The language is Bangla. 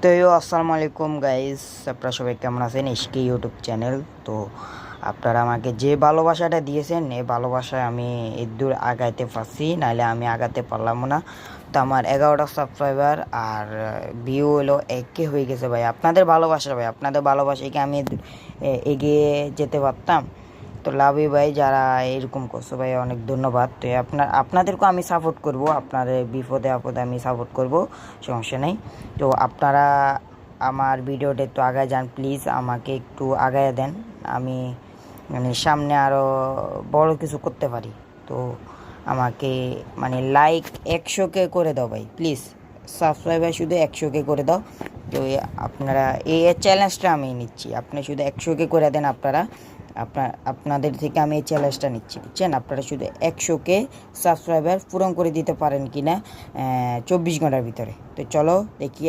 তো আসসালামু আলাইকুম গাইস, আপনারা সবাই কেমন আছেন? SK YouTube channel. তো আপনারা আমাকে যে ভালোবাসাটা দিয়েছেন, এই ভালোবাসায় আমি দূর আগাইতে পারছি, নাহলে আমি আগাতে পারলাম না। তো আমার 11টা সাবস্ক্রাইবার আর ভিউ হলো 1K হয়ে গেছে ভাই। আপনাদের ভালোবাসা ভাই, আপনাদের ভালোবাসায় কি আমি এগিয়ে যেতে পারতাম? তো লাভি ভাই, যারা এরকম করছো ভাই, অনেক ধন্যবাদ। তো আপনাদেরকেও আমি সাপোর্ট করব, আপনাদের বিপদে আপদে আমি সাপোর্ট করব, সমস্যা নেই। তো আপনারা আমার ভিডিওটা একটু আগায় যান প্লিজ, আমাকে একটু আগায় দেন, আমি মানে সামনে আরও বড় কিছু করতে পারি। তো আমাকে মানে লাইক 100K করে দাও ভাই প্লিজ, সাবস্ক্রাইবার শুধু 100K করে দাও। তো আপনারা এই চ্যালেঞ্জটা আমি নিচ্ছি, আপনি শুধু 100K করে দেন। আপনাদের থেকে আমি এই চ্যালেঞ্জটা নিচ্ছি, বুঝছেন? আপনারা শুধু 100K সাবস্ক্রাইবার পূরণ করে দিতে পারেন কি না 24 ঘন্টার ভিতরে। তো চলো দেখি।